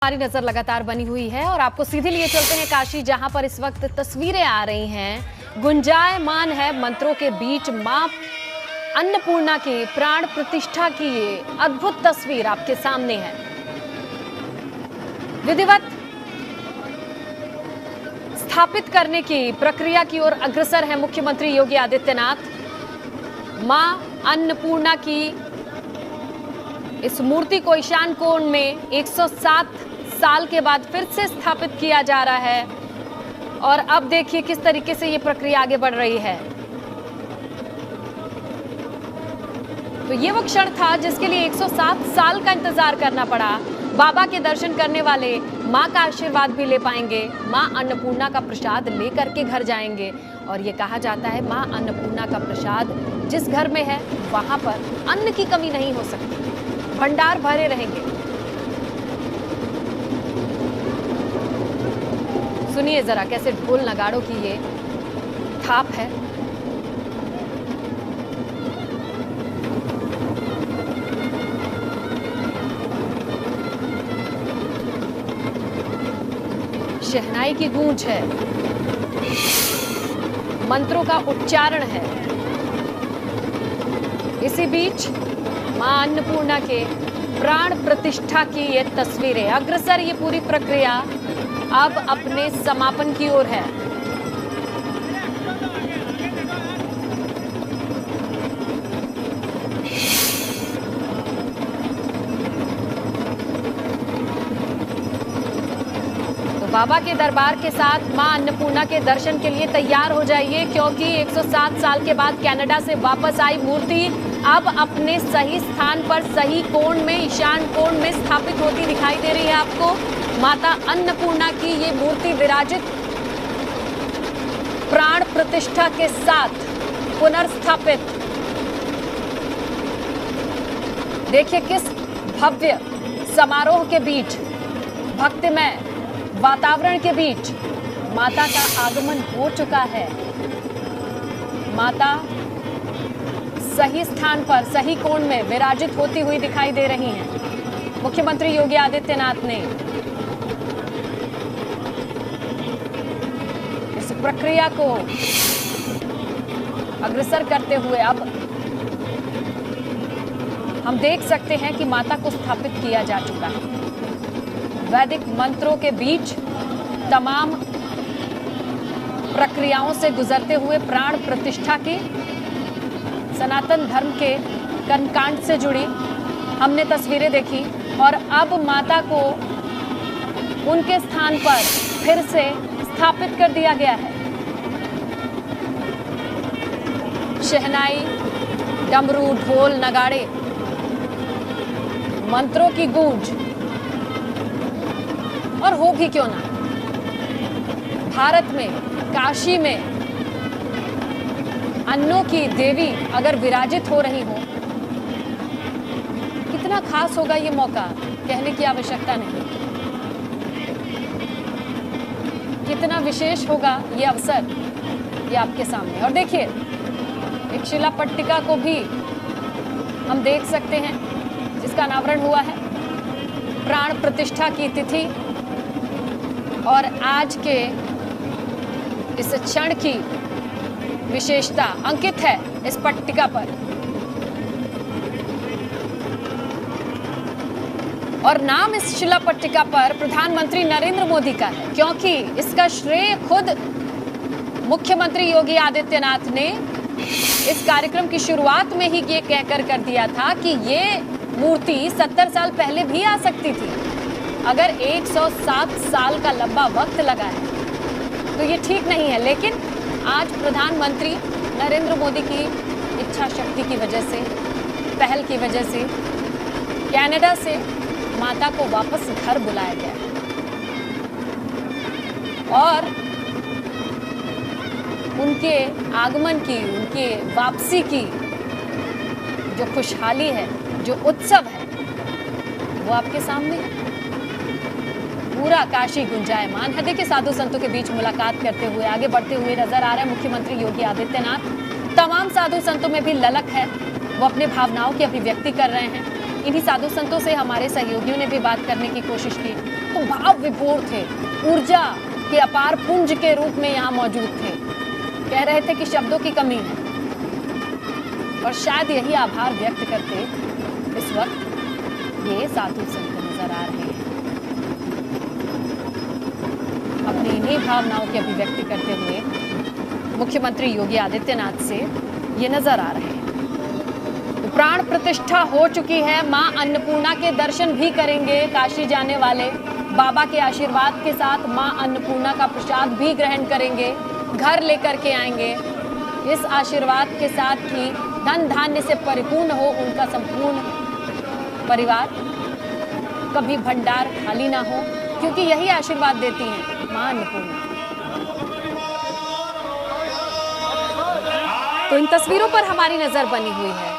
हमारी नजर लगातार बनी हुई है और आपको सीधे लिए चलते हैं काशी, जहां पर इस वक्त तस्वीरें आ रही हैं। गुंजायमान है मंत्रों के बीच मां अन्नपूर्णा की प्राण प्रतिष्ठा की ये अद्भुत तस्वीर आपके सामने है। विधिवत स्थापित करने की प्रक्रिया की ओर अग्रसर है मुख्यमंत्री योगी आदित्यनाथ। मां अन्नपूर्णा की इस मूर्ति को ईशान कोण में 107 साल के बाद फिर से स्थापित किया जा रहा है और अब देखिए किस तरीके से ये प्रक्रिया आगे बढ़ रही है। तो ये वो क्षण था जिसके लिए 107 साल का इंतजार करना पड़ा। बाबा के दर्शन करने वाले मां का आशीर्वाद भी ले पाएंगे, मां अन्नपूर्णा का प्रसाद लेकर के घर जाएंगे। और ये कहा जाता है मां अन्नपूर्णा का प्रसाद जिस घर में है वहां पर अन्न की कमी नहीं हो सकती, भंडार भरे रहेंगे। सुनिए जरा कैसे ढोल नगाड़ों की ये थाप है। शहनाई की गूंज है, मंत्रों का उच्चारण है। इसी बीच मां अन्नपूर्णा के प्राण प्रतिष्ठा की ये तस्वीरें, अग्रसर ये पूरी प्रक्रिया अब अपने समापन की ओर है। तो बाबा के दरबार के साथ मां अन्नपूर्णा के दर्शन के लिए तैयार हो जाइए, क्योंकि 107 साल के बाद कनाडा से वापस आई मूर्ति अब अपने सही स्थान पर, सही कोण में, ईशान कोण में स्थापित होती दिखाई दे रही है आपको। माता अन्नपूर्णा की ये मूर्ति विराजित प्राण प्रतिष्ठा के साथ पुनर्स्थापित। देखिए किस भव्य समारोह के बीच, भक्तिमय वातावरण के बीच माता का आगमन हो चुका है। माता सही स्थान पर, सही कोण में विराजित होती हुई दिखाई दे रही हैं। मुख्यमंत्री योगी आदित्यनाथ ने इस प्रक्रिया को अग्रसर करते हुए अब हम देख सकते हैं कि माता को स्थापित किया जा चुका है। वैदिक मंत्रों के बीच तमाम प्रक्रियाओं से गुजरते हुए प्राण प्रतिष्ठा की, सनातन धर्म के कर्मकांड से जुड़ी हमने तस्वीरें देखी और अब माता को उनके स्थान पर फिर से स्थापित कर दिया गया है। शहनाई, डमरू, ढोल, नगाड़े, मंत्रों की गूंज, और हो भी क्यों ना, भारत में, काशी में अन्नों की देवी अगर विराजित हो रही हो, कितना खास होगा ये मौका, कहने की आवश्यकता नहीं। कितना विशेष होगा ये अवसर, ये आपके सामने। और देखिए एक शिला पट्टिका को भी हम देख सकते हैं जिसका अनावरण हुआ है। प्राण प्रतिष्ठा की तिथि और आज के इस क्षण की विशेषता अंकित है इस पट्टिका पर। और नाम इस शिला पट्टिका पर प्रधानमंत्री नरेंद्र मोदी का है, क्योंकि इसका श्रेय खुद मुख्यमंत्री योगी आदित्यनाथ ने इस कार्यक्रम की शुरुआत में ही ये कहकर कर दिया था कि ये मूर्ति 70 साल पहले भी आ सकती थी। अगर 107 साल का लंबा वक्त लगा है तो ये ठीक नहीं है, लेकिन आज प्रधानमंत्री नरेंद्र मोदी की इच्छा शक्ति की वजह से, पहल की वजह से कनाडा से माता को वापस घर बुलाया गया और उनके आगमन की, उनके वापसी की जो खुशहाली है, जो उत्सव है, वो आपके सामने है। पूरा काशी गुंजायमान है। देखिए साधु संतों के बीच मुलाकात करते हुए आगे बढ़ते हुए नजर आ रहा है मुख्यमंत्री योगी आदित्यनाथ। तमाम साधु संतों में भी ललक है, वो अपने भावनाओं की अभिव्यक्ति कर रहे हैं। इन्हीं साधु संतों से हमारे सहयोगियों ने भी बात करने की कोशिश की। तो भाव विभोर थे, ऊर्जा के अपार पुंज के रूप में यहाँ मौजूद थे। कह रहे थे कि शब्दों की कमी है और शायद यही आभार व्यक्त करते इस वक्त ये साधु संत नजर आ रहे हैं, अपनी इन्हीं भावनाओं की अभिव्यक्ति करते हुए मुख्यमंत्री योगी आदित्यनाथ से ये नजर आ रहे हैं। तो प्राण प्रतिष्ठा हो चुकी है, मां अन्नपूर्णा के दर्शन भी करेंगे काशी जाने वाले, बाबा के आशीर्वाद के साथ मां अन्नपूर्णा का प्रसाद भी ग्रहण करेंगे, घर लेकर के आएंगे, इस आशीर्वाद के साथ कि धन धान्य से परिपूर्ण हो उनका संपूर्ण परिवार, कभी भंडार खाली ना हो, क्योंकि यही आशीर्वाद देती हैं मां अन्नपूर्णा। तो इन तस्वीरों पर हमारी नजर बनी हुई है।